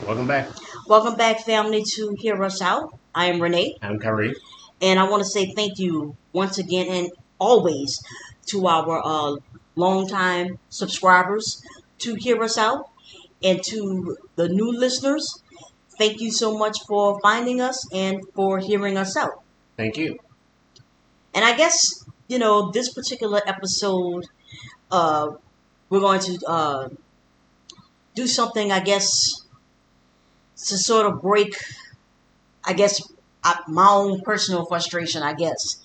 Welcome back. Welcome back, family, to Hear Us Out. I am Renee, I'm Curry. and I want to say thank you once again and always to our longtime subscribers to Hear Us Out, and to the new listeners. Thank you so much for finding us and for hearing us out. Thank you. And I guess, this particular episode, uh, we're going to do something, I guess, to sort of break, I guess, my own personal frustration, I guess,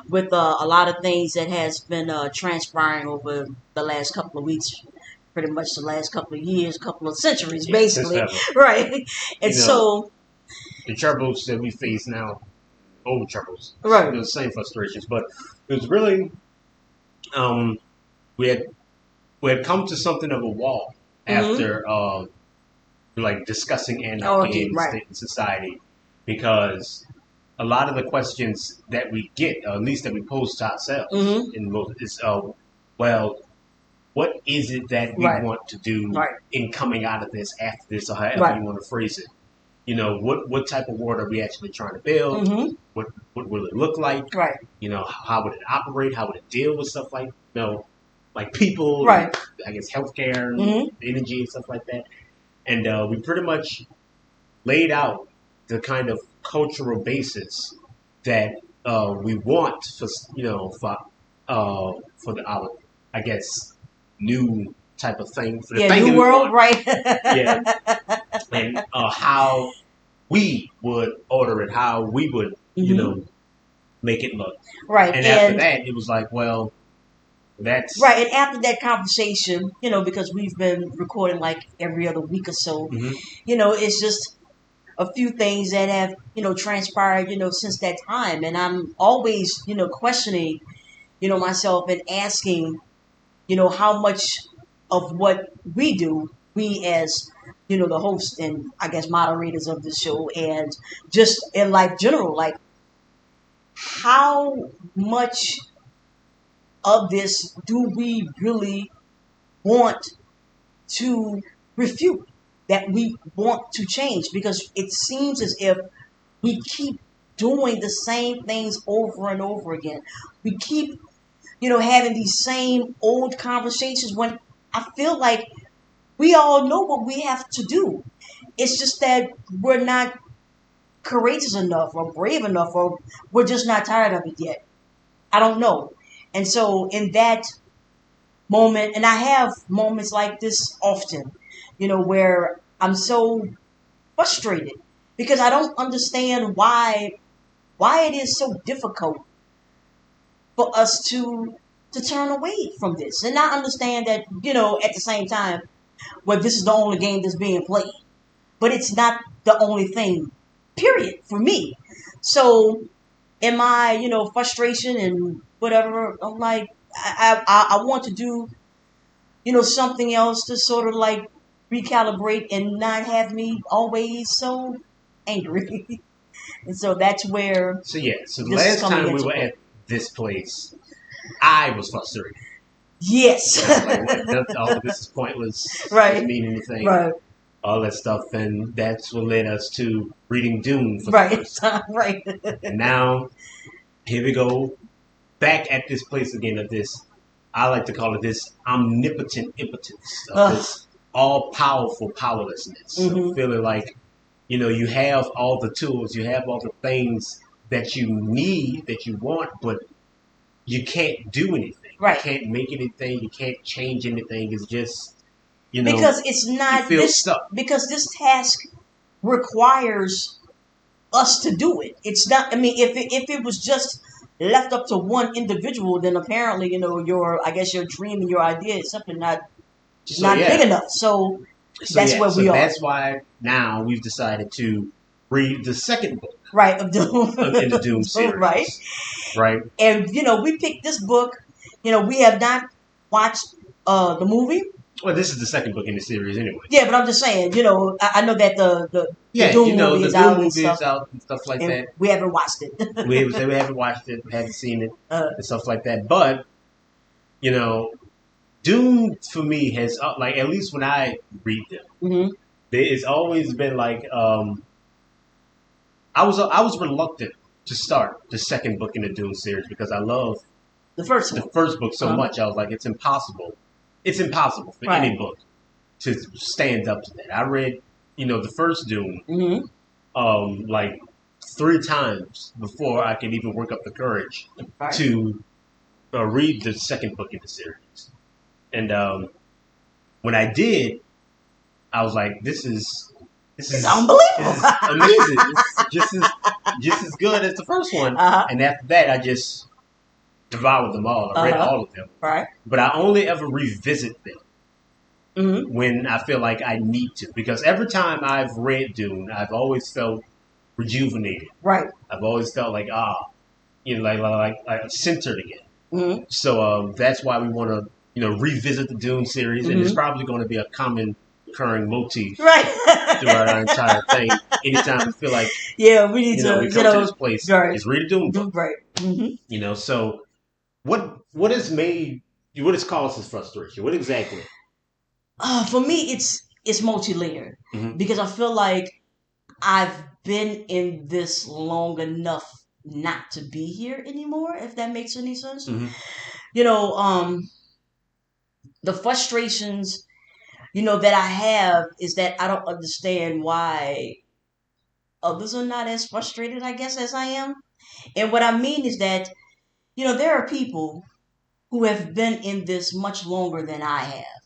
with a lot of things that has been transpiring over the last couple of weeks, pretty much the last couple of years, couple of centuries, Yeah, since basically, ever. right? And You know, so, the troubles that we face now, old troubles, right, the same frustrations, but it was really, um, we had we had come to something of a wall mm-hmm. after like discussing Oh, anarchy okay, in right, society, because a lot of the questions that we get, or at least that we pose to ourselves, mm-hmm. in most is, well, what is it that we Right, want to do right, in coming out of this, after this, or however right, you want to phrase it? What type of world are we actually trying to build? mm-hmm. What will it look like? Right, How would it operate? How would it deal with stuff like people and, right, I guess, healthcare and mm-hmm. energy and stuff like that? And we pretty much laid out the kind of cultural basis that we want for the our, I guess, new type of thing, for the Yeah, thing that New we World, want. right, Yeah, and how we would order it, how we would mm-hmm. make it look. Right, And after and that, it was like, well, that's. right, and after that conversation, because we've been recording like every other week or so, Mhm. it's just a few things that have, transpired, since that time. And I'm always, questioning, myself and asking, how much of what we do, we as, the host and I guess moderators of the show and just in life general, like how much of this do we really want to refute, that we want to change, because it seems as if we keep doing the same things over and over again. We keep, having these same old conversations when I feel like we all know what we have to do. It's just that we're not courageous enough or brave enough, or we're just not tired of it yet. I don't know. And so in that moment, and I have moments like this often, where I'm so frustrated because I don't understand why it is so difficult for us to turn away from this. And I understand that, at the same time, well, this is the only game that's being played. But it's not the only thing, period, for me. So in my, frustration and whatever, I'm like, I want to do, something else to sort of like recalibrate and not have me always so angry. And so that's where So yeah, so the this is last coming time we into were play. at this place, I was frustrated. Yes. I was like, what? All of this is pointless. Doesn't Right. mean anything. Right. All that stuff, and that's what led us to reading Dune for the Right. first time. Right. And now here we go, back at this place again of this. I like to call it this omnipotent impotence of Ugh. this all powerful powerlessness of Mm-hmm. feeling like you have all the tools, you have all the things that you need, that you want, but you can't do anything. You Right. can't make anything. You can't change anything. It's just Because it's you not feel this, stuck. because this task requires us to do it. It's not, I mean, if it was just left up to one individual, then apparently, your, I guess your dream and your idea is something So not big yeah, enough. So so that's yeah, where so we are. that's why now we've decided to read the second book Right. Of Doom. in the Doom Right. series, right? And we picked this book. We have not watched the movie. Well, this is the second book in the series anyway. Yeah, but I'm just saying, I know that the Yeah, Doom movie the is Doom out and movie stuff, is out and stuff like and that. we haven't watched it. We haven't watched it, haven't seen it, uh, and stuff like that. But you know, Dune for me has like, at least when I read them, hmm It's always been like I was reluctant to start the second book in the Dune series because I love The first the one. first book so Uh-huh. much. I was like, it's impossible. It's impossible for Right. any book to stand up to that. I read, the first Dune, Mm-hmm. like 3 times before I could even work up the courage Right. to read the second book in the series. And when I did, I was like, this It's is this unbelievable. is amazing. This is just as good as the first one. Uh-huh. And after that, I just devoured them all. I read Uh-huh. all of them, Right. but I only ever revisit them Mm-hmm. when I feel like I need to, because every time I've read Dune, I've always felt rejuvenated. Right. I've always felt like like centered again. Mm-hmm. So that's why we want to revisit the Dune series, and it's Mm-hmm. probably going to be a common occurring motif throughout our Right. entire thing. Anytime we feel like Yeah, we need we to, come to this place, right. is read a Dune Do book. right. Mm-hmm. So what has made what has caused this frustration? What exactly? For me, it's multi-layered Mm-hmm. because I feel like I've been in this long enough not to be here anymore. If that makes any sense, Mm-hmm. you know, the frustrations that I have is that I don't understand why others are not as frustrated, I guess, as I am. And what I mean is that there are people who have been in this much longer than I have.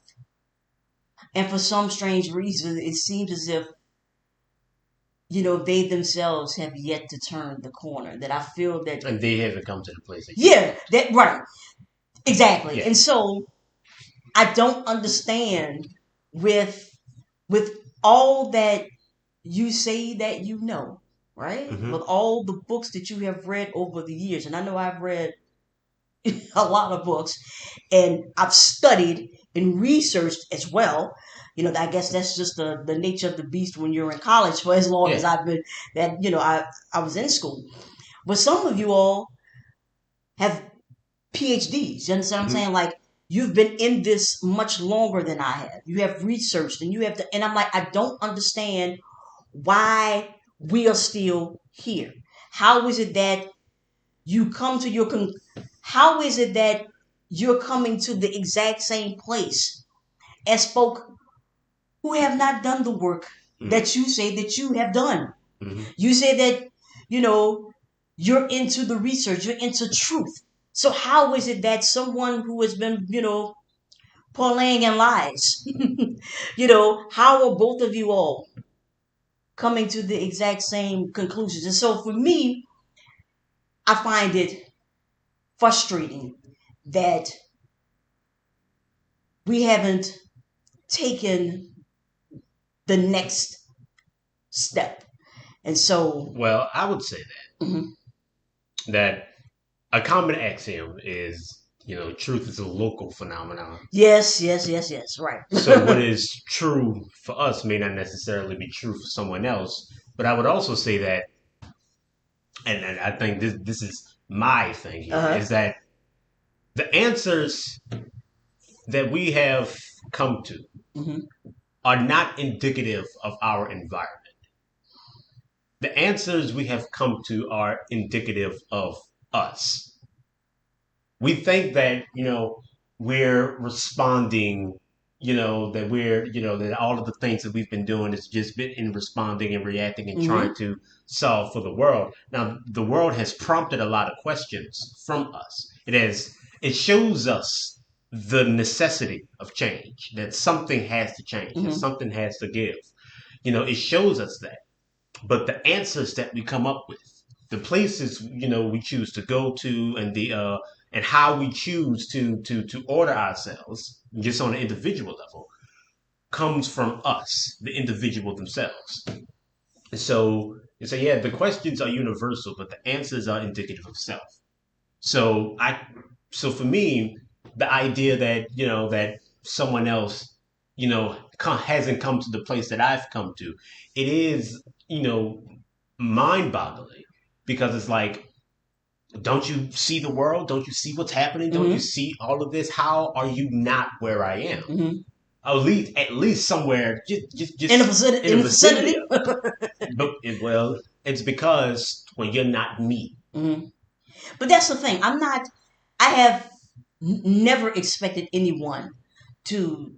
And for some strange reason, it seems as if, they themselves have yet to turn the corner. That I feel that, And they haven't come to the place that you yeah, have. that, right, exactly. Yeah. And so I don't understand with, with all that you say that right? Mm-hmm. With all the books that you have read over the years. And I know I've read a lot of books and I've studied and researched as well. I guess that's just the nature of the beast when you're in college for as long as Yeah. I've been I was in school. But some of you all have PhDs. You understand what I'm Mm-hmm. saying? Like you've been in this much longer than I have. You have researched and and I'm like, I don't understand why we are still here. How is it that you come to how is it that you're coming to the exact same place as folk who have not done the work Mm-hmm. that you say that you have done? Mm-hmm. You say that, you're into the research, you're into truth. So how is it that someone who has been, parlaying in lies, how are both of you all coming to the exact same conclusions? And so for me, I find it frustrating that we haven't taken the next step. And so, Well, I would say mhm. that a common axiom is, truth is a local phenomenon. Yes, yes, yes, yes, right. So what is true for us may not necessarily be true for someone else. But I would also say that, and I think this is my thing here, Uh-huh. is that the answers that we have come to Hmm. are not indicative of our environment. The answers we have come to are indicative of us. We think that we're responding, that that all of the things that we've been doing is just been in responding and reacting and Hmm. trying to solve for the world. Now the world has prompted a lot of questions from us. It shows us the necessity of change, that something has to change, that Hmm. something has to give. It shows us that. But the answers that we come up with, the places we choose to go to, and the and how we choose to order ourselves, just on an individual level, comes from us, the individual themselves. And so yeah, the questions are universal, but the answers are indicative of self. So I so for me, the idea that that someone else hasn't come to the place that I've come to, it is mind boggling, because it's like, don't you see the world? Don't you see what's happening? Don't you Hmm. see all of this? How are you not where I am? Hmm. at least somewhere In the just vicinity. in In the the vicinity vicinity. of it. But well, it's because when you're not me. Hmm. But that's the thing. I'm not. I have never expected anyone to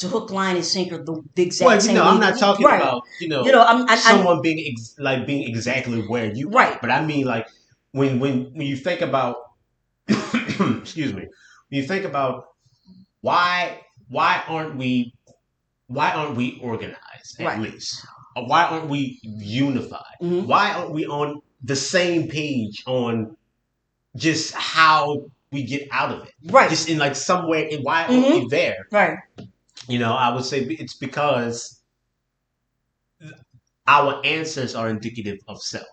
hook, line, and sinker the exact Well, same I'm way. not talking Right. about I'm someone being like being exactly where you are, right. but I mean like when you think about excuse me, when you think about why why aren't we why aren't we organized at Right. least? Or why aren't we unified? Hmm. Why aren't we on the same page on just how we get out of it? Right. Just in like somewhere, and why aren't Hmm. we there? Right. I would say it's because our answers are indicative of self,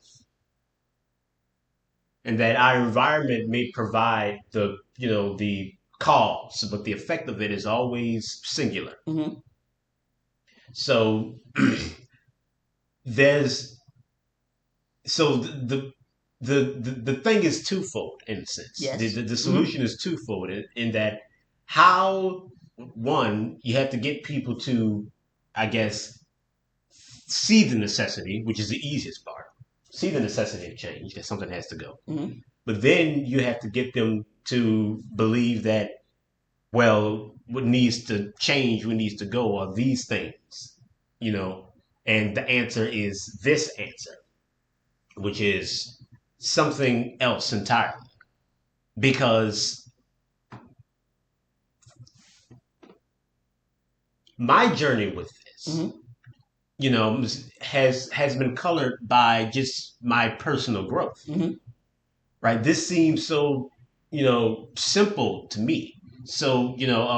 and that our environment may provide the cause, but the effect of it is always singular. Hmm. So there's so the thing is twofold in a sense. The, Yes. the, the Hmm. solution is twofold in that how one you have to get people to, I guess, see the necessity, which is the easiest part. See the necessity of change, that something has to go. Hmm. But then you have to get them to believe that, well, what needs to change, what needs to go are these things, you know, and the answer is this answer, which is something else entirely. Because my journey with this, Hmm. has been colored by just my personal growth. Hmm. Right? This seems so, simple to me. So,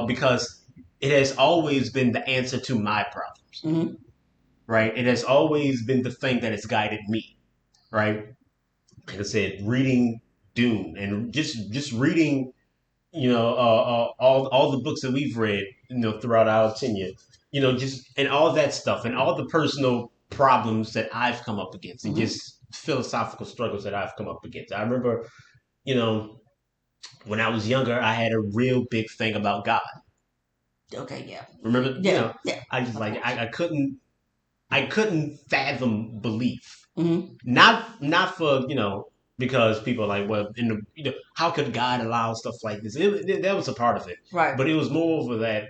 because it has always been the answer to my problems. Hmm. Right? It has always been the thing that has guided me. Right? Like I said, reading Dune and just reading, all the books that we've read, throughout our tenure, just and all that stuff and all the personal problems that I've come up against and Hmm. just philosophical struggles that I've come up against. I remember, you know, when I was younger, I had a real big thing about God. Okay. Yeah. Remember, Yeah. Yeah. I just Of like course. I couldn't fathom belief. Hmm. Not for because people are like, well, how could God allow stuff like this? That was a part of it, Right. but it was more over that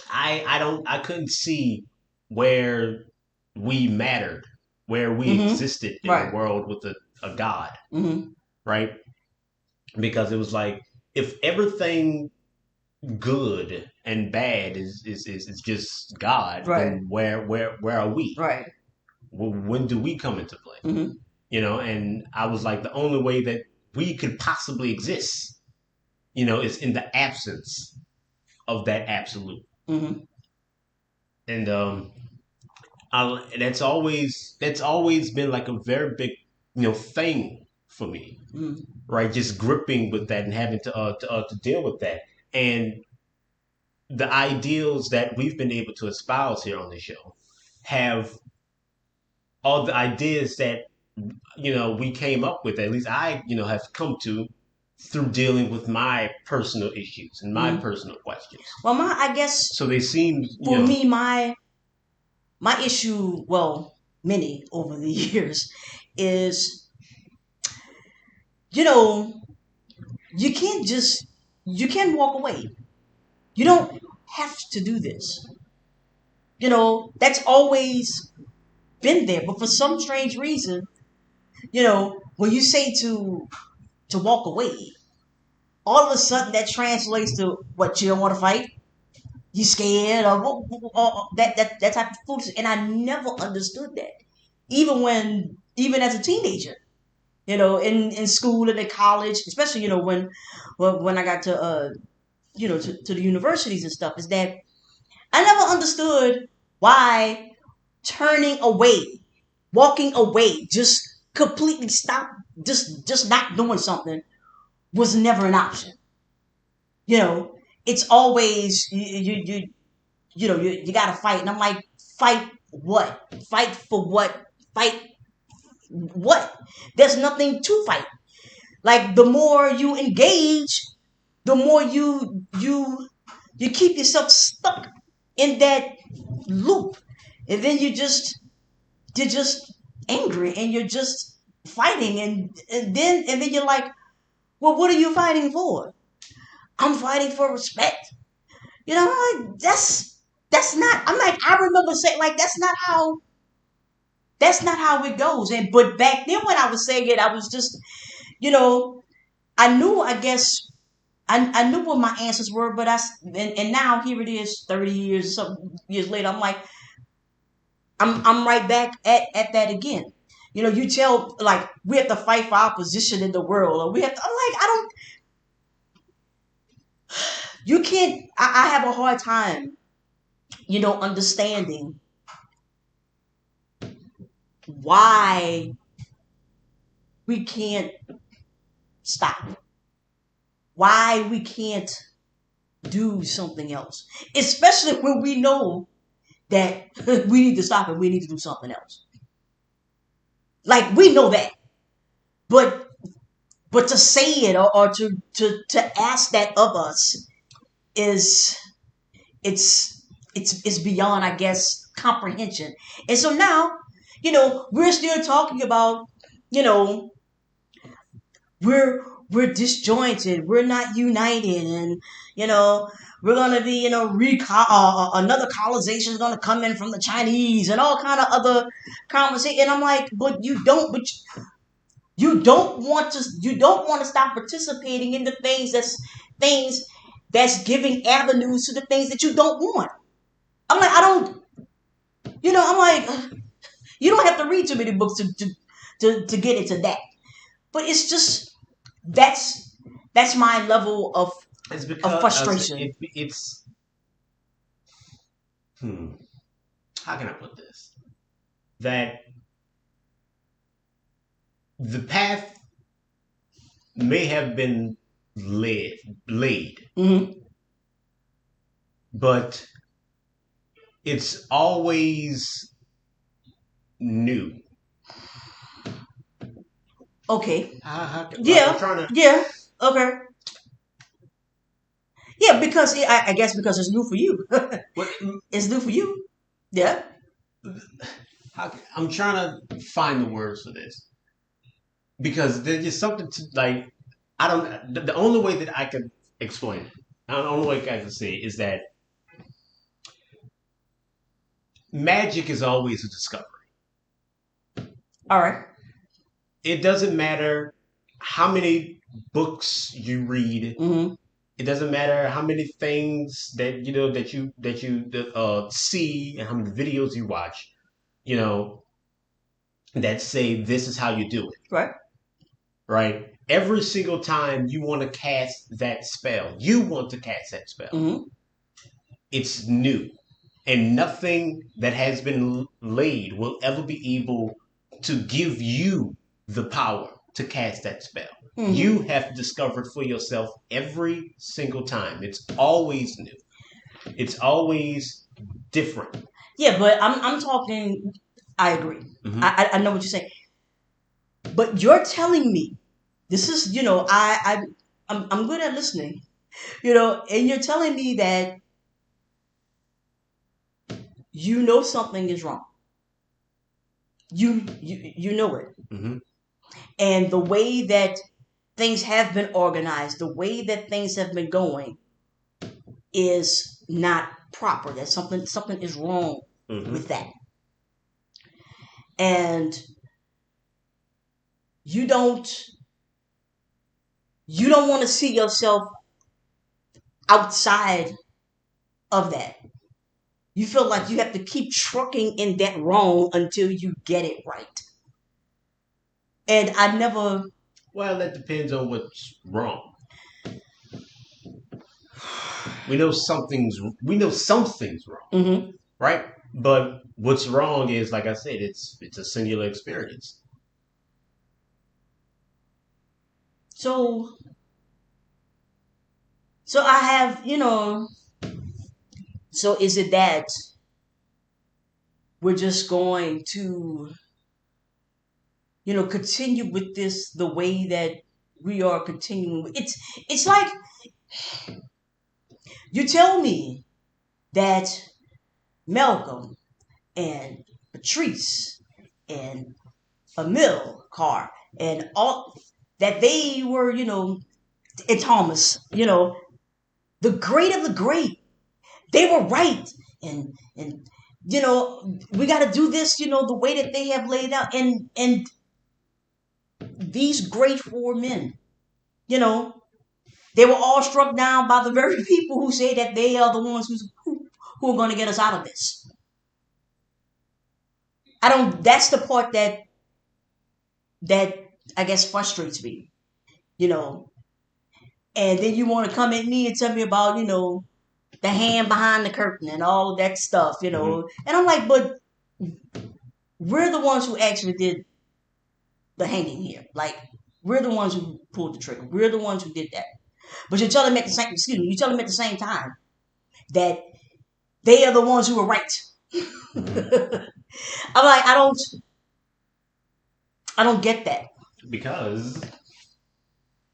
I couldn't see where we mattered, where we Hmm. existed in a Right. world with a God, Hmm. right? Because it was like if everything good and bad is just God, Right. then where are we? Right. When do we come into play? Hmm. And I was like, the only way that we could possibly exist, is in the absence of that absolute. Hmm. And that's always been like a very big thing for me, Hmm. right? Just gripping with that and having to deal with that, and the ideals that we've been able to espouse here on the show have all the ideas that we came up with. At least I have come to through dealing with my personal issues and my Hmm. personal questions. Well, I guess So they seem for me, my issue, well, many over the years, is you know you can't just you can walk away. You don't have to do this. That's always been there. But for some strange reason, when you say to walk away, all of a sudden that translates to what, you don't want to fight. You scared or that type of foolishness. And I never understood that. Even as a teenager, in school and in college, especially, when I got to to the universities and stuff, is that I never understood why turning away, walking away, just completely stop, just not doing something was never an option. You know, it's always you got to fight, and I'm like, fight what? Fight for what? Fight what? There's nothing to fight. Like the more you engage, the more You keep yourself stuck in that loop, and then you're just angry, and you're just fighting, and then you're like, well, what are you fighting for? I'm fighting for respect. I'm like, that's not. I'm like, I remember saying, like, that's not how it goes. And but back then when I was saying it, I was just, you know, I knew, I guess, I knew what my answers were, but and now here it is, 30 years, some years later. I'm like, I'm right back at that again. You tell, like, we have to fight for our position in the world, or we have to. I'm like, I don't. You can't. I have a hard time, understanding why we can't stop, why we can't do something else, especially when we know that we need to stop and we need to do something else. Like, we know that, but to say it, or to ask that of us is, it's beyond, I guess, comprehension. And so now, we're still talking about, you know we're disjointed, we're not united, and you know we're gonna be, another colonization is gonna come in from the Chinese, and all kind of other conversation. And I'm like, but you don't want to stop participating in the things that's giving avenues to the things that you don't want. I'm like, I don't, I'm like, you don't have to read too many books to get into that. But it's just, that's my level It's of because frustration. it's hmm, how can I put this? That the path may have been laid, Hmm. but it's always new. Okay. Like I'm Yeah. trying to. Yeah. Okay. Yeah, because I guess because it's new for you. What, It's new for you. Yeah. I'm trying to find the words for this because there's just something to, like, I don't. The only way that I can explain it, the only way I can say it is that magic is always a discovery. All right. It doesn't matter how many books you read. Mm-hmm. It doesn't matter how many things that you see and how many videos you watch. You know that say this is how you do it. Right. Right? Every single time you want to cast that spell, you want to cast that spell. Mm-hmm. It's new, and nothing that has been laid will ever be able to give you the power to cast that spell. Mm-hmm. You have to discover it for yourself every single time. It's always new. It's always different. Yeah, but I'm talking. I agree. Hmm. I know what you're saying, but you're telling me this is, I'm good at listening, and you're telling me that something is wrong. You know it. Hmm. And the way that things have been organized, the way that things have been going, is not proper. That something is wrong Hmm. with that. And you don't you don't want to see yourself outside of that. You feel like you have to keep trucking in that wrong until you get it right. And I never. Well, that depends on what's wrong. We know something's wrong, Hmm. right? But what's wrong is, like I said, it's a singular experience. So I have, so is it that we're just going to, continue with this the way that we are continuing? It's like, You tell me that Malcolm and Patrice and Emil Carr and all that they were, and Thomas, the great of the great. They were right. And we got to do this, the way that they have laid out. And these great four men, you know, they were all struck down by the very people who say that they are the ones who are going to get us out of this. I don't. That's the part that I guess frustrates me, you know. And then you want to come at me and tell me about, the hand behind the curtain and all of that stuff, Mm-hmm. And I'm like, but we're the ones who actually did the hanging here. Like, we're the ones who pulled the trigger. We're the ones who did that. But you're telling me at the same, excuse me, you're telling me at the same time that they are the ones who were right. Mm-hmm. I'm like, I don't get that. Because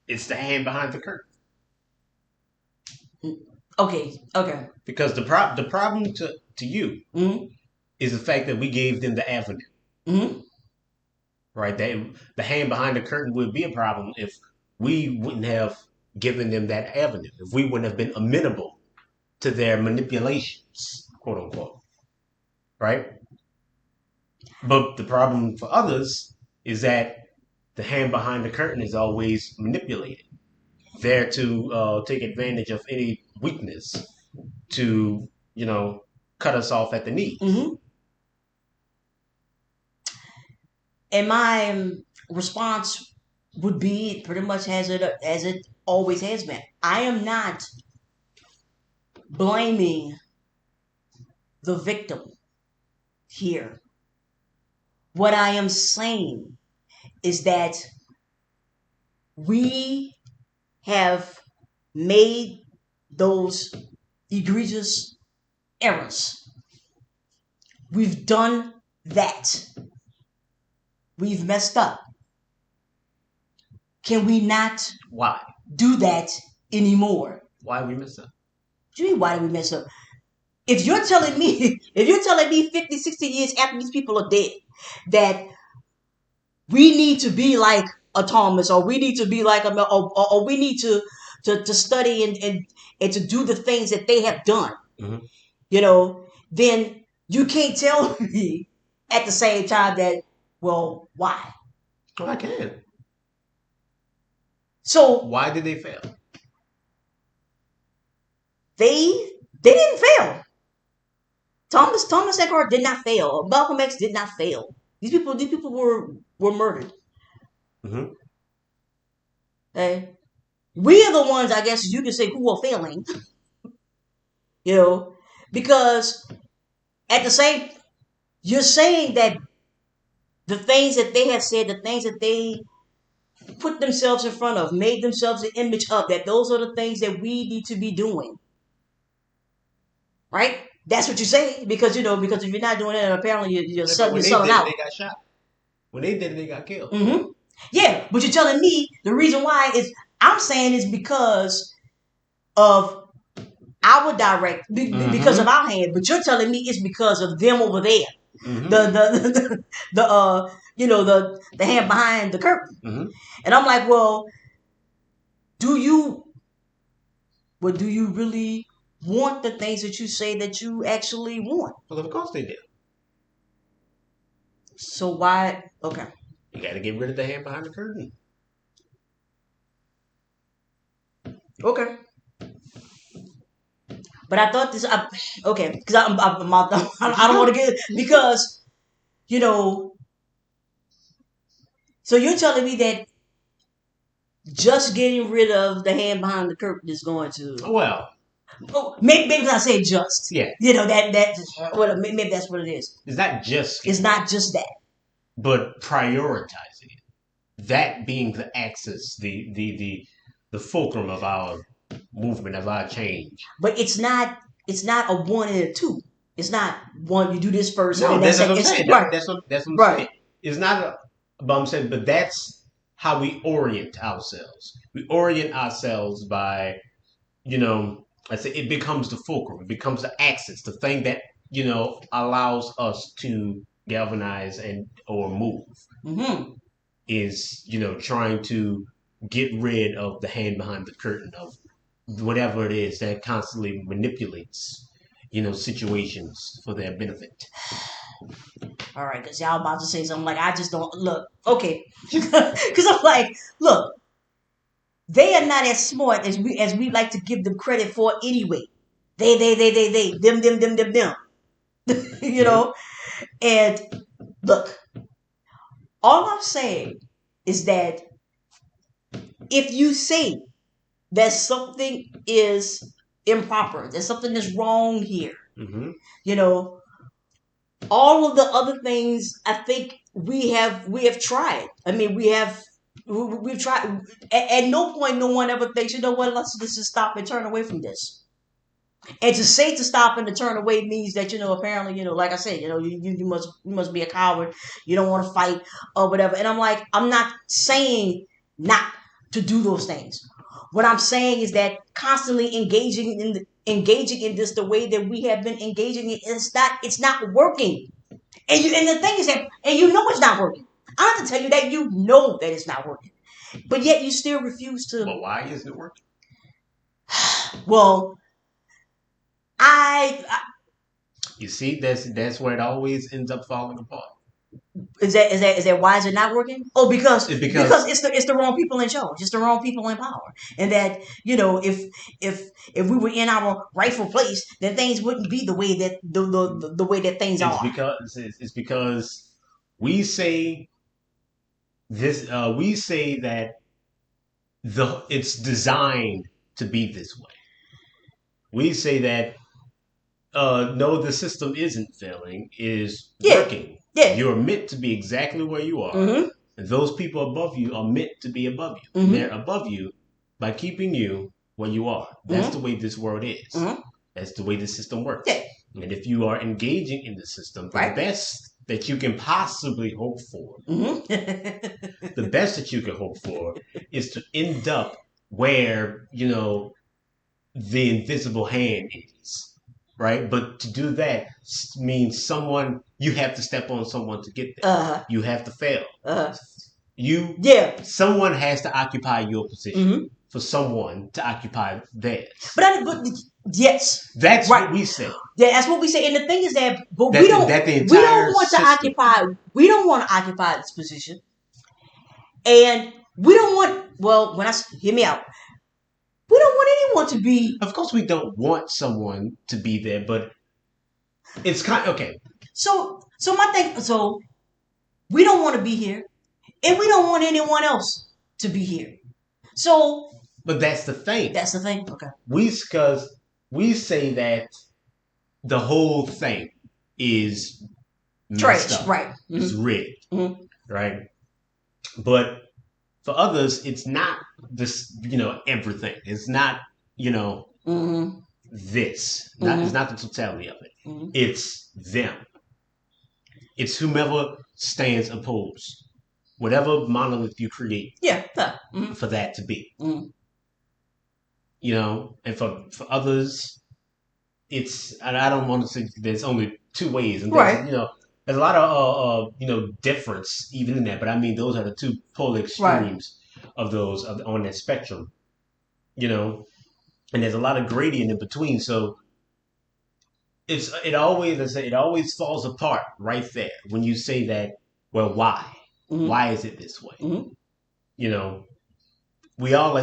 it's the hand behind the curtain. Okay. Because the problem to you Mm-hmm. is the fact that we gave them the avenue. Mm-hmm. Right? The hand behind the curtain would be a problem if we wouldn't have given them that avenue, if we wouldn't have been amenable to their manipulations, quote unquote. Right? But the problem for others is that the hand behind the curtain is always manipulated, there to take advantage of any weakness to, cut us off at the knees. Mm-hmm. And my response would be pretty much as it always has been. I am not blaming the victim here. What I am saying is that we have made those egregious errors. We've done that. We've messed up. Can we not Why? do that anymore? Why we mess up? What do you mean, why did we mess up? If you're telling me 50, 60 years after these people are dead, that we need to be like a Thomas, or we need to be like or we need to study and to do the things that they have done, Mm-hmm. Then you can't tell me at the same time that, well, why? Well, I can. So Why did they fail? they didn't fail. Thomas Eckhart did not fail. Malcolm X did not fail. These people were murdered. Mm-hmm. Okay? We are the ones, I guess you could say, who are failing. Because at the same, you're saying that the things that they have said, the things that they put themselves in front of, made themselves an image of, that those are the things that we need to be doing. Right? That's what you say, because because if you're not doing it, apparently you're selling out. They got shot. When they did it, they got killed. Mm-hmm. Yeah, but you're telling me the reason why is, I'm saying, is because of our direct, because of our hand. But you're telling me it's because of them over there. Mm-hmm. The hand behind the curtain. Mm-hmm. And I'm like, well, do you really want the things that you say that you actually want? Well, of course they did. So why? Okay. You got to get rid of the hand behind the curtain. Okay. But I thought this. Okay, because I don't want to get, because So you're telling me that just getting rid of the hand behind the curtain is going to? Well, maybe I say just. Yeah. Maybe that's what it is. It's not just. It's not just that. But prioritizing it, that being the axis, the fulcrum of our movement, of our change. But it's not a one and a two. It's not one. You do this first. No, and that's what I'm it's saying. right. That's what I'm Right. saying. It's not a. But I'm saying, but that's how we orient ourselves. We orient ourselves by, I say it becomes the fulcrum. It becomes the axis, the thing that allows us to galvanize and or move. Mm-hmm. Is trying to get rid of the hand behind the curtain of whatever it is that constantly manipulates situations for their benefit. All right, because y'all about to say something like I just don't look okay. Because I'm like, look, they are not as smart as we like to give them credit for anyway. They, them. you Mm-hmm. know. And look, all I'm saying is that if you say that something is improper, that something is wrong here, Mm-hmm. you know, all of the other things I think we have tried. I mean, we've tried. At no point, no one ever thinks, you know what? Let's just stop and turn away from this. And to say to stop and to turn away means that apparently like I said you must be a coward. You don't want to fight or whatever. And I'm like, I'm not saying not to do those things. What I'm saying is that constantly engaging in this the way that we have been engaging it, it's not working. And the thing is that it's not working. I have to tell you that that it's not working, but yet you still refuse to. But why isn't it working? Well, I You see, that's where it always ends up falling apart. is that why is it not working? Oh, because It's because because it's the wrong people in charge. It's the wrong people in power. And that if we were in our rightful place, then things wouldn't be the way that the way that things it's are. because it's because we say this. We say that it's designed to be this way. We say that no, the system isn't failing, is Yeah, working. yeah. You're meant to be exactly where you are. Mm-hmm. And those people above you are meant to be above you. And Mm-hmm. they're above you by keeping you where you are. That's the Mm-hmm. way this world is. Mm-hmm. That's the way the system works. Yeah. And if you are engaging in the system, the Right. best that you can possibly hope for, Mm-hmm. the best that you can hope for is to end up where, the invisible hand is, right? But to do that means you have to step on someone to get there. uh-huh. You have to fail. Uh-huh. You, Yeah. someone has to occupy your position Mm-hmm. for someone to occupy theirs. But yes, That's right. what we say. Yeah, that's what we say. And the thing is but That the we don't entire want to system. occupy this position, and we don't want. Well, hear me out. We don't want anyone to be. Of course, we don't want someone to be there, but it's kind of okay. So my thing. So we don't want to be here, and we don't want anyone else to be here. So But that's the thing. that's the thing. Okay. Because we say that the whole thing is messed Trash. up. Right. It's Mm-hmm. rigged, Mm-hmm. right? But for others, it's not this, everything. It's not, Mm-hmm. this. It's Mm-hmm. not the totality of it. Mm-hmm. It's them. It's whomever stands opposed. Whatever monolith you create Yeah. Mm-hmm. for that to be. Mm-hmm. And for others, and I don't want to say there's only two ways, and Right. there's a lot of difference even in that. But I mean, those are the two polar extremes of those on that spectrum, and there's a lot of gradient in between. So it always falls apart right there when you say that. Well, why? Mm-hmm. Why is it this way? Mm-hmm. We all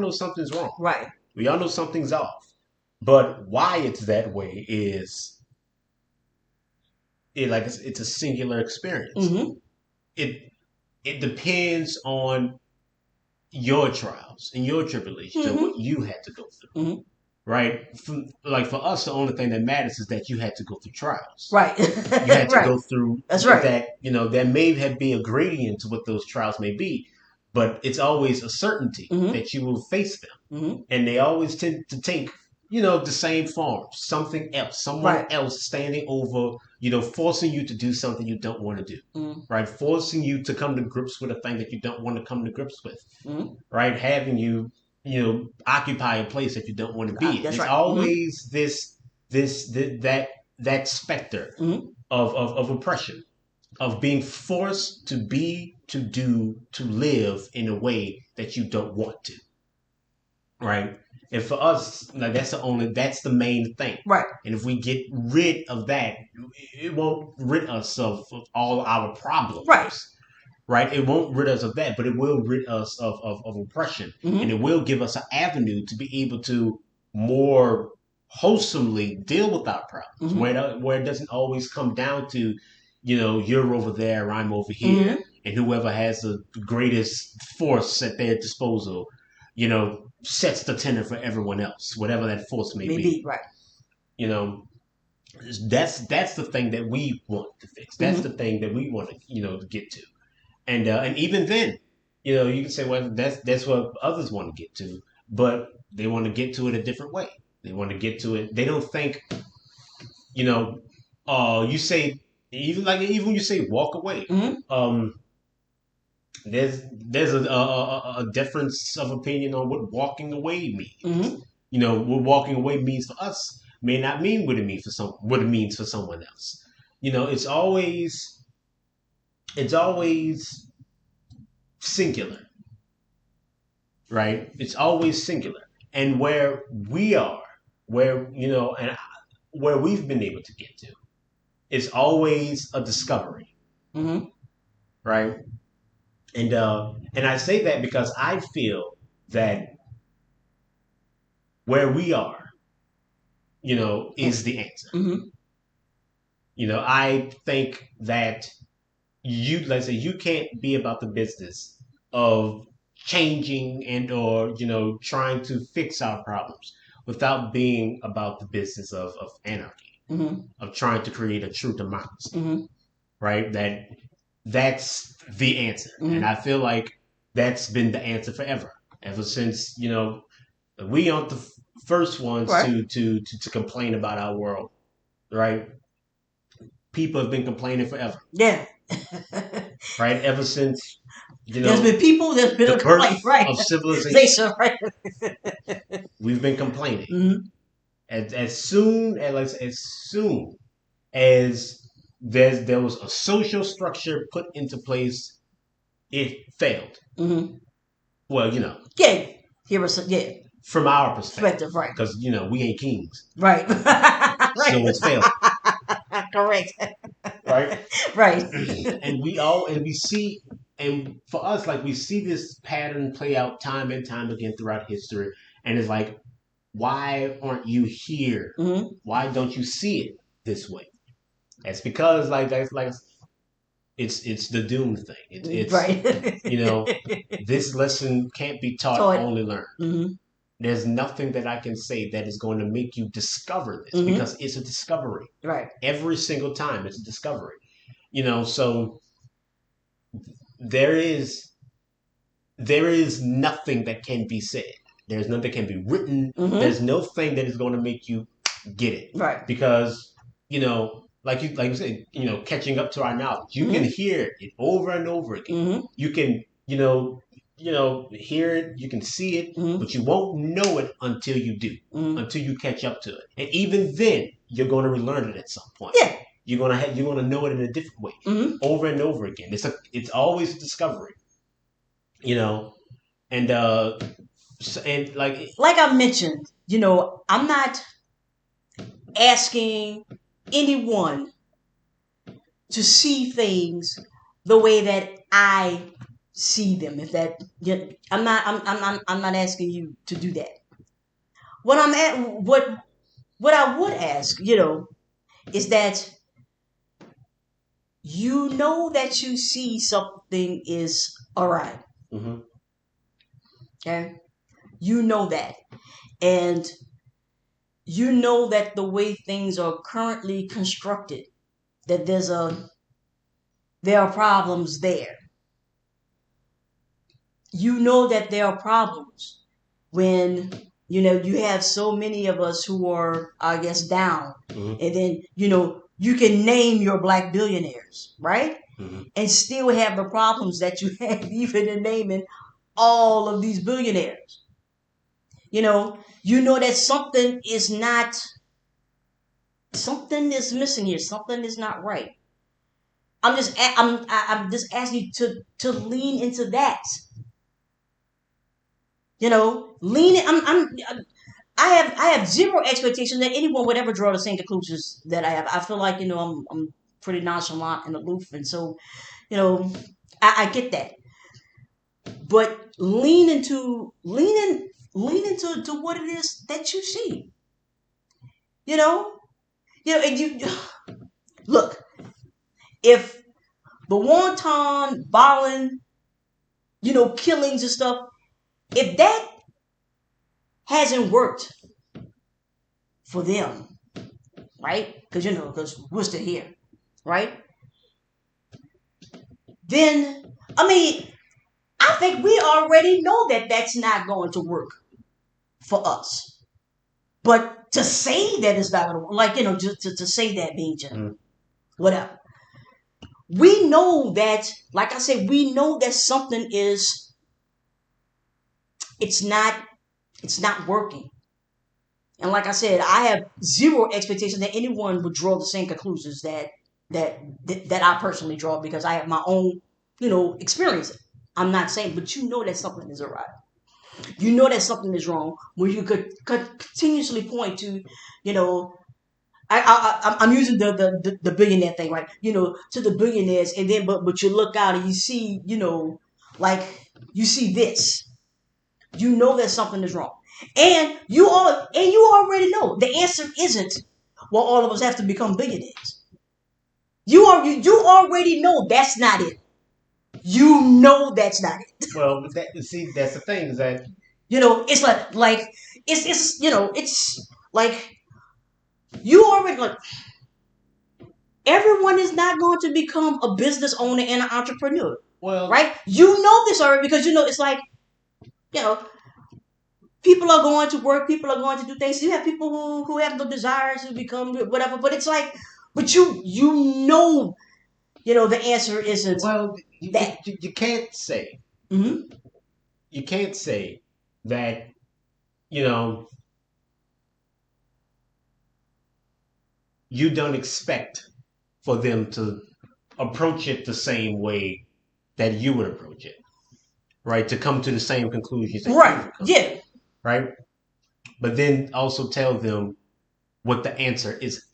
know something's wrong. Right. We all know something's off. But why it's that way is it's a singular experience. Mm-hmm. It depends on your trials and your tribulations and Mm-hmm. what you had to go through. Mm-hmm. Right? For us, the only thing that matters is that you had to go through trials. Right. You had to right. go through That's right. that, there may have been a gradient to what those trials may be, but it's always a certainty Mm-hmm. that you will face them. Mm-hmm. And they always tend to take, the same form, something else, someone Right. else standing over, forcing you to do something you don't want to do, Mm-hmm. right? Forcing you to come to grips with a thing that you don't want to come to grips with, Mm-hmm. right? Having you occupy a place that you don't want to be in. That's It's right. always that specter Mm-hmm. of oppression, of being forced to be, to do, to live in a way that you don't want to, right? And for us, like that's the main thing. Right. And if we get rid of that, it won't rid us of all our problems. Right. Right? It won't rid us of that, but it will rid us of oppression. And Mm-hmm. it will give us an avenue to be able to more wholesomely deal with our problems, Mm-hmm. where it doesn't always come down to, you're over there, I'm over here, Mm-hmm. and whoever has the greatest force at their disposal, sets the tenor for everyone else, whatever that force may be. Maybe. Right. You know, that's the thing that we want to fix. That's Mm-hmm. the thing that we want to, get to. And even then, you can say, well, that's what others want to get to, but they want to get to it a different way. They want to get to it. They don't think, you know, you say, even when you say walk away, Mm-hmm. there's a difference of opinion on what walking away means. Mm-hmm. What walking away means for us may not mean what it means for someone else. It's always singular, right? It's always singular. And where we are, and where we've been able to get to, it's always a discovery, Mm-hmm. right? And I say that because I feel that where we are, is the answer. Mm-hmm. I think that let's say you can't be about the business of changing and or trying to fix our problems without being about the business of anarchy, Mm-hmm. of trying to create a true democracy, Mm-hmm. right? That's the answer. And Mm-hmm. I feel like that's been the answer forever, ever since we aren't the first ones Right. to complain about our world, right? People have been complaining forever, Yeah. right? Ever since There's been people. There's been the a complaint. birth Right. of civilization, Nation. Right. we've been complaining. Mm-hmm. As soon as there was a social structure put into place, it failed. Mm-hmm. Well, Yeah. Here was yeah. from our perspective, Perspective. Right. because we ain't kings, Right. so Right. it's failed, Correct. right? Right. And we see, and for us, like, we see this pattern play out time and time again throughout history, and it's like, why aren't you here? Mm-hmm. Why don't you see it this way? It's because, like it's the Dune thing. Right. This lesson can't be taught, Taught. only learned. Mm-hmm. There's nothing that I can say that is going to make you discover this, Mm-hmm. because it's a discovery. Right. Every single time it's a discovery. So there is nothing that can be said. There's nothing that can be written. Mm-hmm. There's no thing that is going to make you get it. Right. Because, like you said, catching up to our knowledge. You can hear it over and over again. Mm-hmm. You can, hear it, you can see it, Mm-hmm. but you won't know it until you do, Mm-hmm. until you catch up to it. And even then, you're going to relearn it at some point. Yeah. You're gonna know it in a different way, Mm-hmm. over and over again. It's always a discovery, and and Like I mentioned, I'm not asking anyone to see things the way that I see them. If that, I'm not asking you to do that. What I'm at, what I would ask, is that that you see something is awry. mm-hmm. Okay, that, and that the way things are currently constructed, that there are problems there. That there are problems when you have so many of us who are, I guess, down, Mm-hmm. and then you can name your black billionaires, right? Mm-hmm. And still have the problems that you have even in naming all of these billionaires. You know that something is missing here. Something is not right. I'm just asking you to lean into that. Lean. I have zero expectation that anyone would ever draw the same conclusions that I have. I feel like I'm pretty nonchalant and aloof, and so you know I get that. But lean into to what it is that you see. You know, and you look if the wanton violent, killings and stuff, if that hasn't worked for them, right? Because we're still here, right? Then I mean, I think we already know that that's not going to work for us. But to say that it's not going to work, like just to say that means whatever. We know that, like I said, we know that something is it's not it's not working. And like I said, I have zero expectation that anyone would draw the same conclusions that I personally draw because I have my own, experience. I'm not saying, but you know that something is awry. You know that something is wrong when you could continuously point to, you know, I'm using the billionaire thing, right? To the billionaires, and then but you look out and you see, like you see this. You know that something is wrong, and you already know the answer isn't. Well, all of us have to become billionaires. You already know that's not it. You know that's not it. Well, that's the thing is that It's like it's like you already like everyone is not going to become a business owner and an entrepreneur, well, right? You know this already because it's like you know people are going to work, people are going to do things. You have people who have no desires to become whatever, but it's like, but the answer isn't well, that. you can't say Mm-hmm. you can't say that you know you don't expect for them to approach it the same way that you would approach it, right? To come to the same conclusions that you Right? would come to, Yeah. right? But then also tell them what the answer isn't.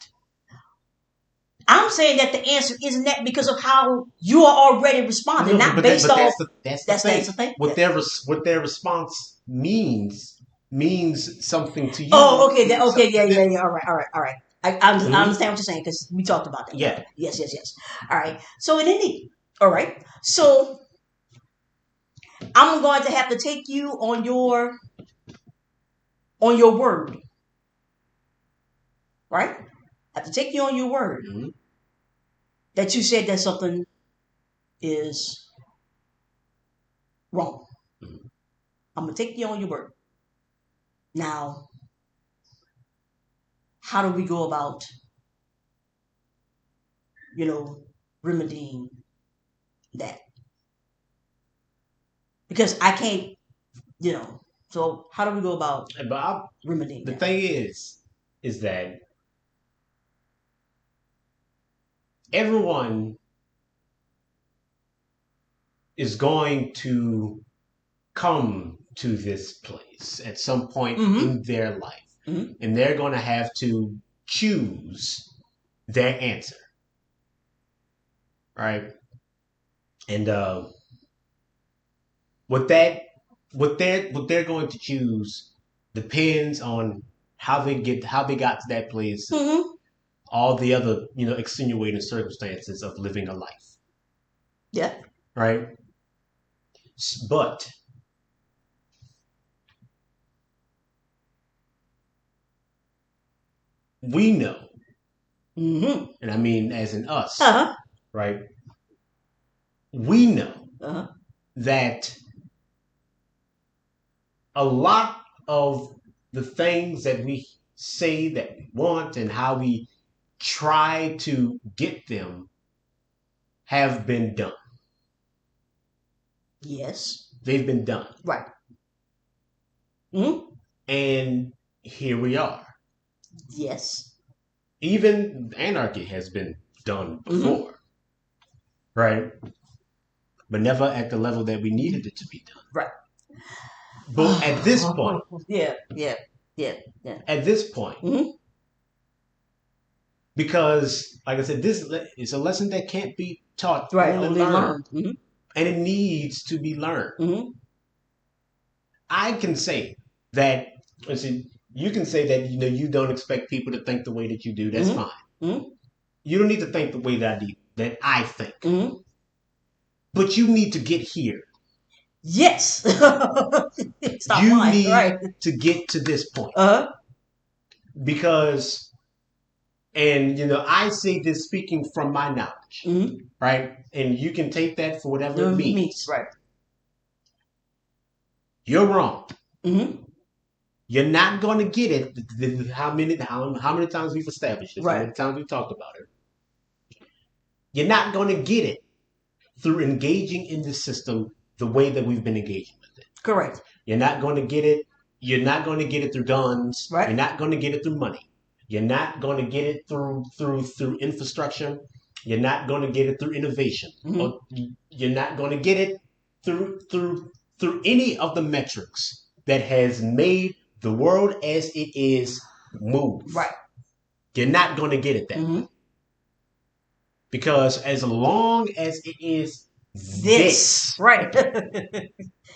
I'm saying that the answer isn't that because of how you are already responding, No, not based but off. that's the That's thing. the thing. What their response means something to you. Oh, okay. So, Okay. Yeah. Yeah. Yeah. All right. All right. All right. I mhm. understand what you're saying because we talked about that Yeah, earlier. Yes. Yes. Yes. All right. So in any. All right. So I'm going to have to take you on your word, right? I have to take you on your word mhm. that you said that something is wrong. I'm gonna take you on your word. Now, how do we go about, remedying that? Because I can't, So how do we go about But remedying the that? thing is that everyone is going to come to this place at some point Mm-hmm. in their life, Mm-hmm. and they're going to have to choose their answer, right? And what that what they're going to choose depends on how they got to that place and Mm-hmm. all the other extenuating circumstances of living a life, Yeah. right? But we know, Mm-hmm. and I mean as in us, Uh-huh. right? We know Uh-huh. that a lot of the things that we say that we want and how we try to get them have been done. Yes. They've been done. Right. Mm-hmm. And here we are. Yes. Even anarchy has been done before, right? But never at the level that we needed it to be done. Right. But at this point, yeah. at this point, because like I said, this is a lesson that can't be taught, Right. only learned. Mm-hmm. And it needs to be learned. Mm-hmm. I can say that. Listen, you can say that you don't expect people to think the way that you do. That's fine. You don't need to think the way that I think. But you need to get here. Yes. Stop you lying. need to get to this point. Because, and I say this speaking from my knowledge, right? And you can take that for whatever it means. Right. You're wrong. You're not going to get it. How many times we've established this? Right. How many times we've talked about it? You're not going to get it through engaging in the system the way that we've been engaging with it. Correct. You're not going to get it. You're not going to get it through guns. Right. You're not going to get it through money. You're not going to get it through infrastructure. You're not going to get it through innovation. Or you're not going to get it through any of the metrics that has made the world as it is move. Right. You're not going to get it that way. Because as long as it is this right.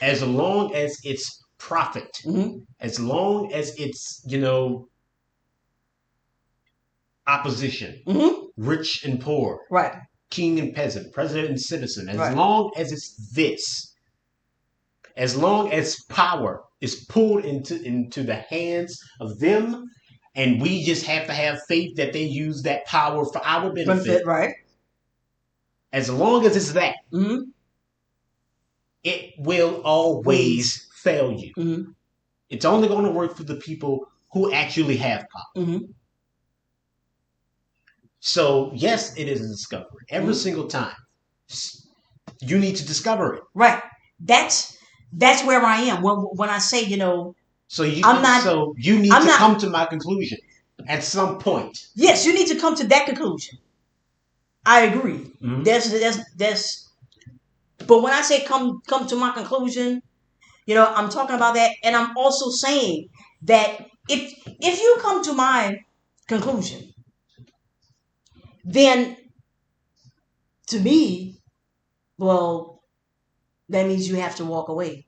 as long as it's profit, as long as it's, opposition, rich and poor, right, king and peasant, president and citizen, as long as it's this, as long as power is pulled into the hands of them, and we just have to have faith that they use that power for our benefit, right? As long as it's that, it will always fail you. It's only going to work for the people who actually have power. So, yes, it is a discovery. Every single time. You need to discover it. Right. That's where I am. When I say, So you need to come to my conclusion at some point. Yes, you need to come to that conclusion. I agree. There's but when I say come to my conclusion, I'm talking about that, and I'm also saying that if you come to my conclusion, then to me, well, that means you have to walk away.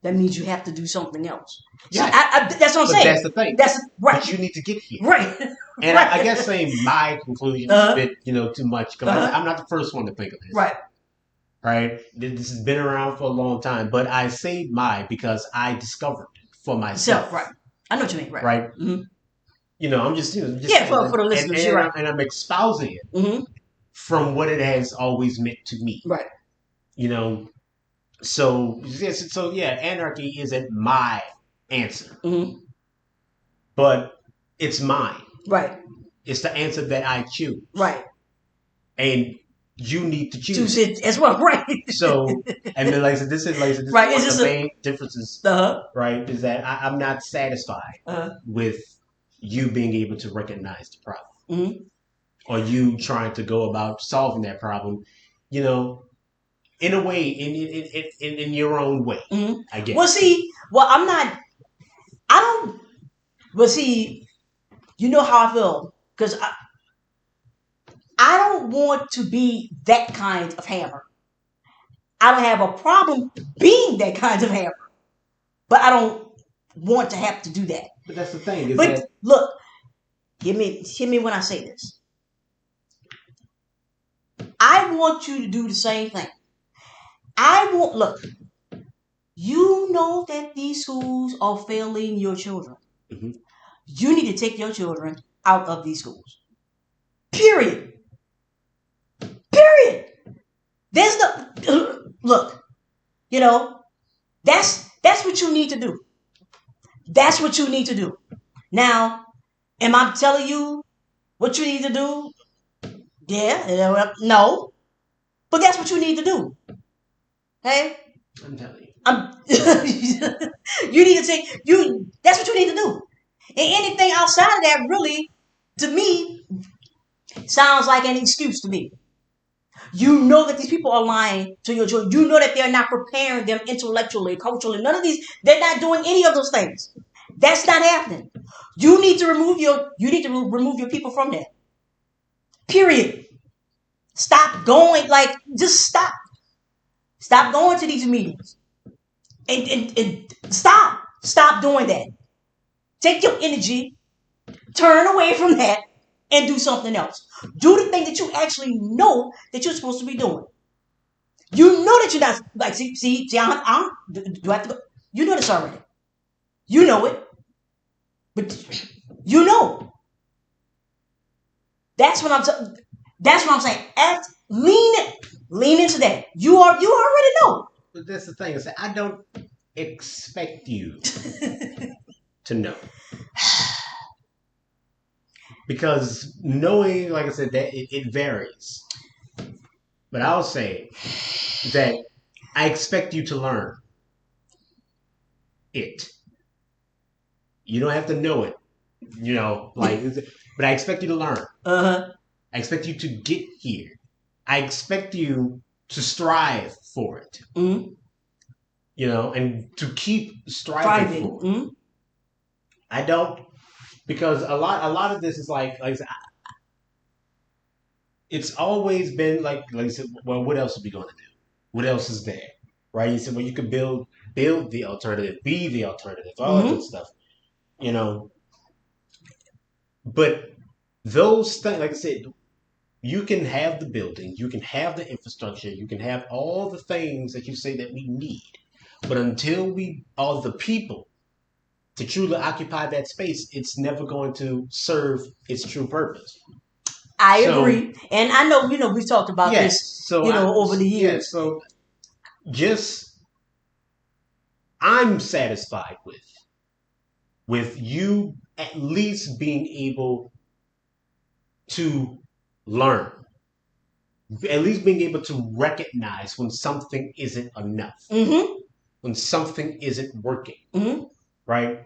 That means you have to do something else. Yeah, that's what I'm saying. That's the thing. That's right. But you need to get here. Right. And I guess saying my conclusion is a bit, too much. Because I'm not the first one to think of this. Right. Right. This has been around for a long time. But I say my because I discovered for myself. Right. I know what you mean. Right. Right. I'm just, for the listeners. And I'm espousing it from what it has always meant to me. Right. So anarchy isn't my answer, but it's mine. Right. It's the answer that I choose. Right. And you need to choose it as well. Right. So, and then this is right. One of the main differences. Right, is that I'm not satisfied with you being able to recognize the problem, or you trying to go about solving that problem. In a way, in your own way, I guess. I'm not. I don't. But see, you know how I feel, because I don't want to be that kind of hammer. I don't have a problem being that kind of hammer, but I don't want to have to do that. But that's the thing. Look, hear me when I say this. I want you to do the same thing. Look, you know that these schools are failing your children. You need to take your children out of these schools. Period. There's look, that's what you need to do. That's what you need to do. Now, am I telling you what you need to do? Yeah, no. But that's what you need to do. Okay? I'm telling you. You need to take you. That's what you need to do. And anything outside of that, really, to me, sounds like an excuse to me. You know that these people are lying to your children. You know that they're not preparing them intellectually, culturally. None of these. They're not doing any of those things. That's not happening. You need to remove your. You need to remove your people from that. Period. Stop going. Like, just stop. Stop going to these meetings. And stop. Stop doing that. Take your energy, turn away from that, and do something else. Do the thing that you actually know that you're supposed to be doing. You know that you're not like see. Do I have to go? You know this already. You know it, but you know. That's what I'm. That's what I'm saying. Lean into that. You already know. But that's the thing. Is that I don't expect you to know. Because knowing, like I said, that it varies. But I'll say that I expect you to learn it. You don't have to know it, but I expect you to learn. I expect you to get here. I expect you to strive for it. And to keep striving for it. I don't, because a lot of this is like I said, it's always been like I said, well, what else are we going to do? What else is there? Right? You said, well, you could build the alternative, be the alternative, all that good stuff. But those things, like I said, you can have the building, you can have the infrastructure, you can have all the things that you say that we need. But until we are the people to truly occupy that space, it's never going to serve its true purpose. I agree. And I know, we've talked about this, over the years. So I'm satisfied with you at least being able to learn, at least being able to recognize when something isn't enough, when something isn't working, right?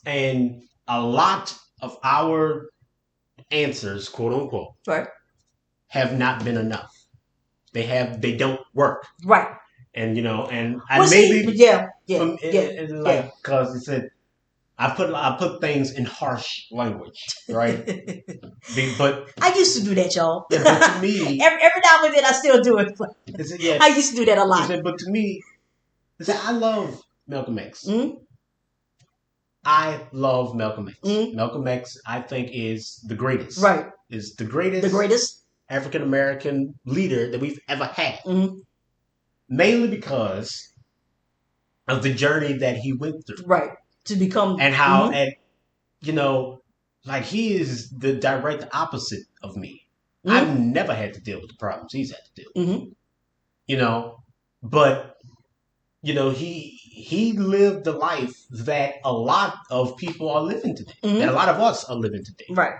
And a lot of our answers, quote unquote, right, have not been enough. They don't work, right? And because it said I put things in harsh language, right? But I used to do that, y'all. Yeah, but to me, every now and then I still do it. I used to do that a lot. But to me, I love Malcolm X. I love Malcolm X. Malcolm X, I think, is the greatest. Right. Is the greatest African American leader that we've ever had. Mainly because of the journey that he went through. Right. To become. And how, he is the direct opposite of me. I've never had to deal with the problems he's had to deal with. But he lived the life that a lot of people are living today, that a lot of us are living today, right?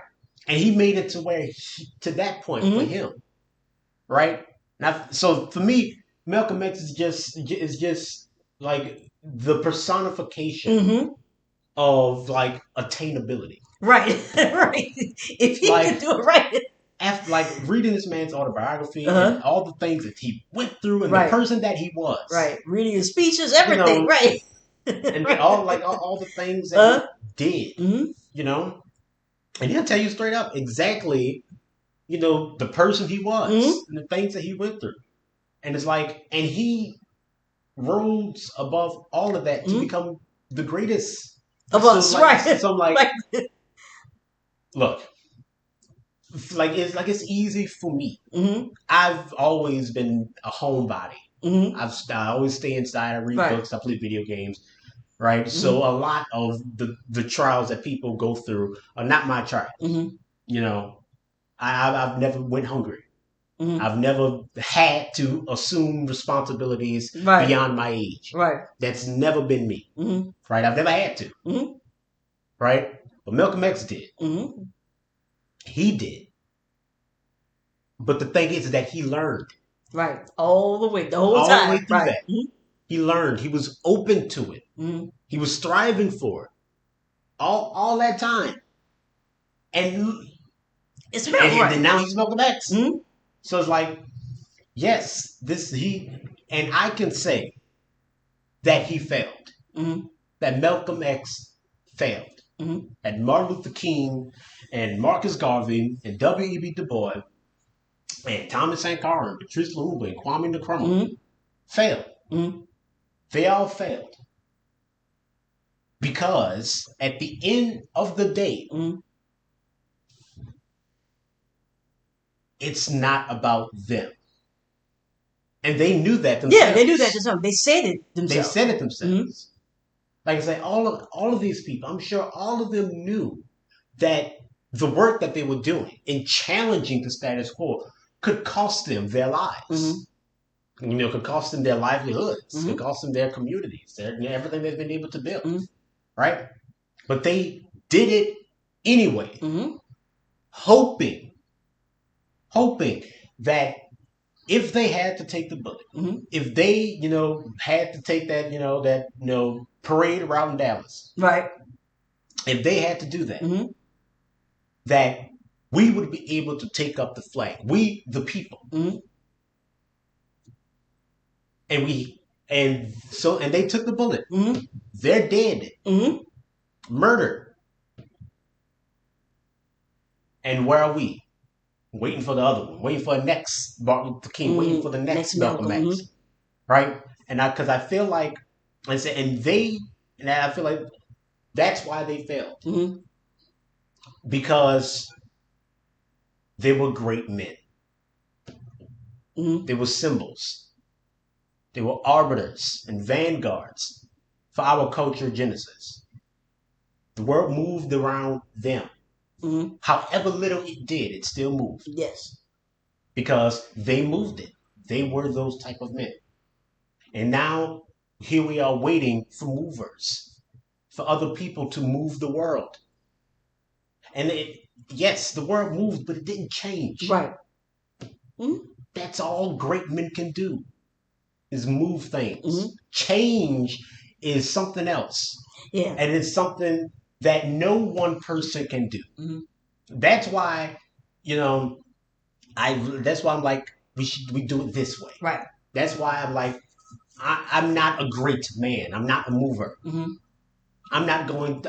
And he made it to that point for him, right? Now, so for me, Malcolm X is just like the personification of like attainability, right? Right. If he can do it right. After reading this man's autobiography and all the things that he went through and the person that he was, right? Reading his speeches, everything, right? And all the things that he did, and he'll tell you straight up exactly, the person he was and the things that he went through, and it's like, and he rose above all of that to become the greatest of us, right? So I'm like, look. It's easy for me. I've always been a homebody. I always stay inside. I read books. I play video games. Right. So a lot of the trials that people go through are not my trials. I've never went hungry. I've never had to assume responsibilities beyond my age. Right. That's never been me. Right. I've never had to. Right. But Malcolm X did. He did. But the thing is that he learned. Right. All the way. The whole time. All the way through that. He learned. He was open to it. Mm-hmm. He was striving for it all that time. And It's and then right. now he's Malcolm X. Mm-hmm. So it's like, yes, and I can say that he failed. Mm-hmm. That Malcolm X failed. Mm-hmm. That Martin Luther King and Marcus Garvey and W.E.B. Du Bois and Thomas Sankara and Patrice Lumumba and Kwame Nkrumah Mm-hmm. failed. Mm-hmm. They all failed. Because at the end of the day, Mm-hmm. it's not about them. And they knew that themselves. Yeah, they knew that themselves. They said it They themselves. said it themselves. Mm-hmm. Like I say, all of these people, I'm sure all of them knew that the work that they were doing in challenging the status quo could cost them their lives. Mm-hmm. You know, could cost them their livelihoods, Mm-hmm. could cost them their communities, everything they've been able to build, Mm-hmm. right? But they did it anyway, Mm-hmm. hoping that if they had to take the bullet, Mm-hmm. if they, had to take that parade around Dallas, Right. if they had to do that, Mm-hmm. that we would be able to take up the flag, we the people, Mm-hmm. and they took the bullet. Mm-hmm. They're dead, Mm-hmm. murdered, and where are we? Waiting for the other one, waiting for the next Martin Luther King, waiting for the next Malcolm X, Mm-hmm. right? And because I feel like, I feel like that's why they failed, Mm-hmm. because they were great men. Mm-hmm. They were symbols. They were arbiters and vanguards for our culture genesis. The world moved around them. Mm-hmm. However little it did, it still moved. Yes. Because they moved it. They were those type of men. And now, here we are waiting for movers, for other people to move the world. And yes, the world moved, but it didn't change. Right. Mm-hmm. That's all great men can do, is move things. Mm-hmm. Change is something else. Yeah. And it's something that no one person can do. Mm-hmm. That's why, that's why I'm like, we do it this way. Right. That's why I'm like, I'm not a great man. I'm not a mover. Mm-hmm. I'm not doing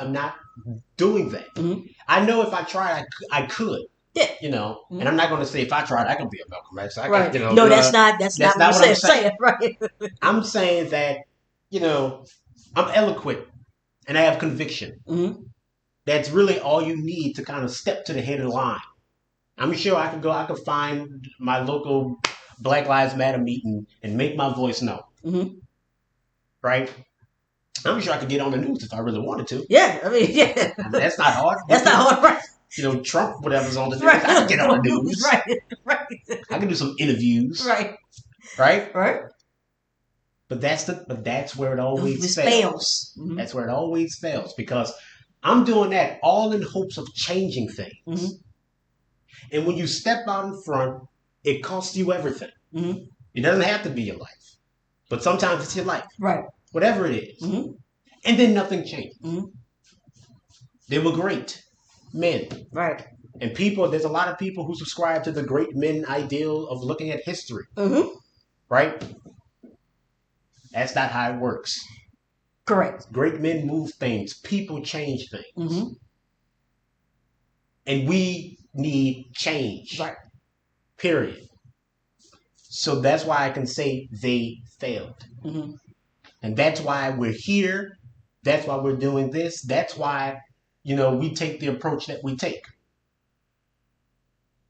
that. Mm-hmm. I know if I tried, I could. Yeah. And I'm not going to say if I tried, I can be a Malcolm X. Right. No, that's not what I'm saying. Right. I'm saying that, I'm eloquent and I have conviction. Mm-hmm. That's really all you need to kind of step to the head of the line. I'm sure I could find my local Black Lives Matter meeting and make my voice known. Mm-hmm. Right? I'm sure I could get on the news if I really wanted to. Yeah, I mean, yeah. That's not hard. That's not hard, right? Trump, whatever's on the news, Right. I can get on the news. Right. I can do some interviews. Right. Right? But that's where it always fails. Mm-hmm. That's where it always fails, because I'm doing that all in hopes of changing things. Mm-hmm. And when you step out in front, it costs you everything. Mm-hmm. It doesn't have to be your life, but sometimes it's your life. Right. Whatever it is. Mm-hmm. And then nothing changed. Mm-hmm. They were great men. Right. And there's a lot of people who subscribe to the great men ideal of looking at history. Mm-hmm. Right? That's not how it works. Correct. Great men move things. People change things. Mm-hmm. And we need change. Right. Period. So that's why I can say they failed. Mm-hmm. And that's why we're here. That's why we're doing this. That's why, we take the approach that we take.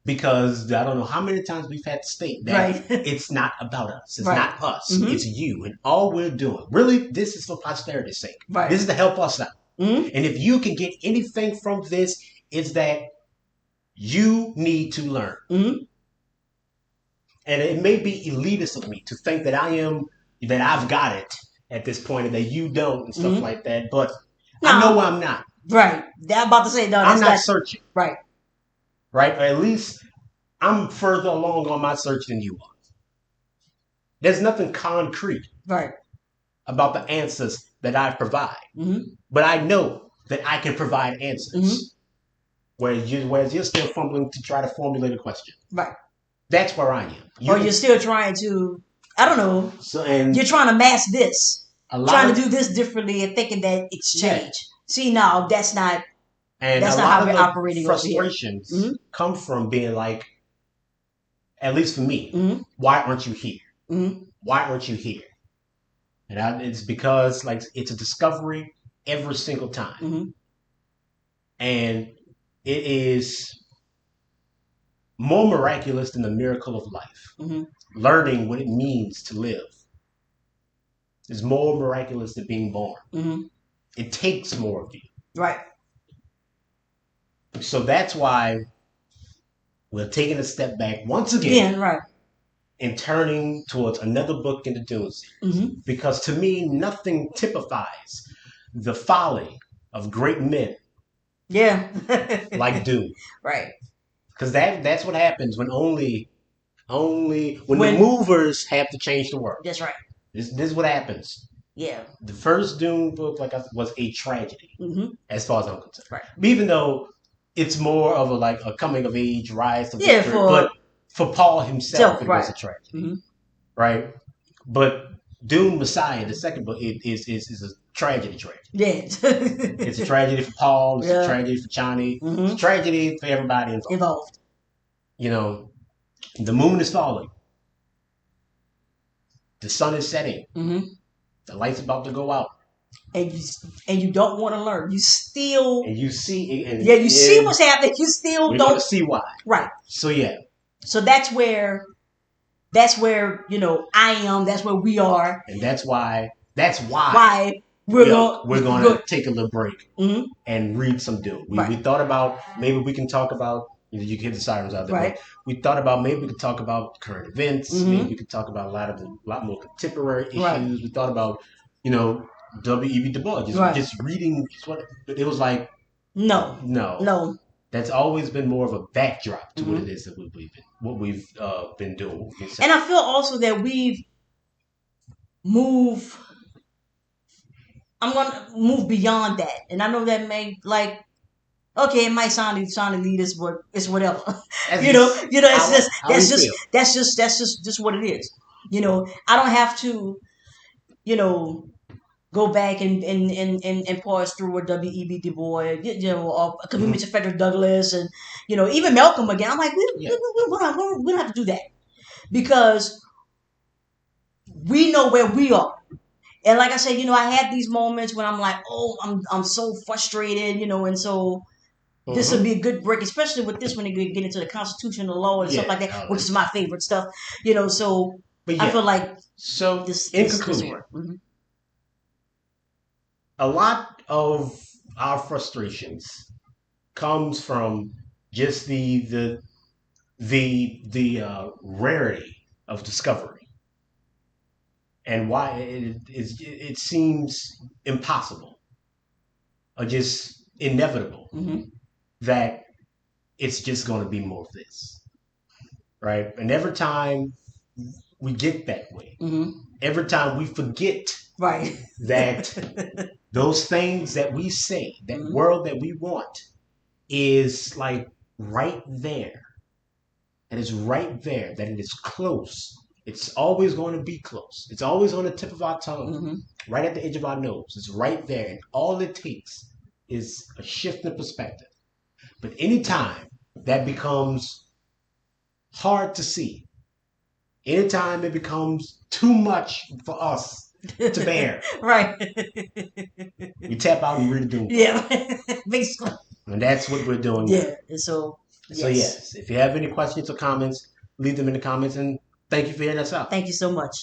Because I don't know how many times we've had to state that it's not about us. It's not us. Mm-hmm. It's you. And all we're doing, really, this is for posterity's sake. Right. This is to help us out. Mm-hmm. And if you can get anything from this, it's that you need to learn. Mm-hmm. And it may be elitist of me to think that I've got it at this point and that you don't and stuff like that. But no. I know I'm not. Right. I'm about to say, no, I'm not searching. Right. Right? Or at least I'm further along on my search than you are. There's nothing concrete. Right. about the answers that I provide. Mm-hmm. But I know that I can provide answers. Mm-hmm. Whereas you're still fumbling to try to formulate a question. Right. That's where I am. Or you're still trying to, I don't know. So, and you're trying to mask this, trying to do this differently and thinking that it's change. Yeah. See, no, that's not. And that's a not lot how we're of operating over here. frustrations Mm-hmm. come from being like, at least for me, Mm-hmm. why aren't you here? Mm-hmm. Why aren't you here? And it's because like it's a discovery every single time, Mm-hmm. and it is more miraculous than the miracle of life. Mm-hmm. Learning what it means to live is more miraculous than being born. Mm-hmm. It takes more of you. Right. So that's why we're taking a step back once again. Yeah, right. And turning towards another book in the Dune series. Mm-hmm. Because to me, nothing typifies the folly of great men. Yeah. Like Dune. Right. Because that's what happens when only when the movers have to change the world. That's right. This is what happens. Yeah. The first Dune book, was a tragedy, as far as I'm concerned. Right. Even though it's more of a coming of age rise to victory, but for Paul himself, it was a tragedy, right? But Dune Messiah, the second book, is a tragedy. Yeah, it's a tragedy for Paul. It's a tragedy for Chani. It's a tragedy for everybody involved. You know, the moon is falling. The sun is setting. The light's about to go out. And you don't want to learn. You still you see you see what's happening. You still don't see why. Right. So yeah. So that's where I am. That's where we are. And that's why we're going to take a little break and read some Dune. We thought about maybe we can talk about, you can hear the sirens out there. Right. We thought about maybe we could talk about current events. Maybe we could talk about a lot more contemporary issues. Right. We thought about, W.E.B. Du Bois, just reading. It was like no. That's always been more of a backdrop to what it is that we've been doing. And I feel also that we've moved. I'm gonna move beyond that, and I know that may it might sound elitist, but it's whatever. That's just what it is. I don't have to, go back and pause through a W.E.B. Du Bois, or a commitment to Frederick Douglass, and even Malcolm again. I'm like, we don't have to do that, because we know where we are. And like I said, I had these moments when I'm like, oh, I'm so frustrated, and so this would be a good break, especially with this when they get into the Constitution, the law, and stuff like that, which is my favorite stuff, So I feel like in conclusion, a lot of our frustrations comes from just the rarity of discovery. And why it seems impossible or just inevitable that it's just going to be more of this, right? And every time we get that way, every time we forget that those things that we say, that world that we want, is like right there, and it's right there, that it is close. It's always going to be close. It's always on the tip of our tongue, right at the edge of our nose. It's right there. And all it takes is a shift in perspective. But anytime that becomes hard to see, anytime it becomes too much for us to bear, we tap out and read the Dune. Yeah, basically. And that's what we're doing. Yeah. And so yes, if you have any questions or comments, leave them in the comments, and thank you for hearing us out. Thank you so much.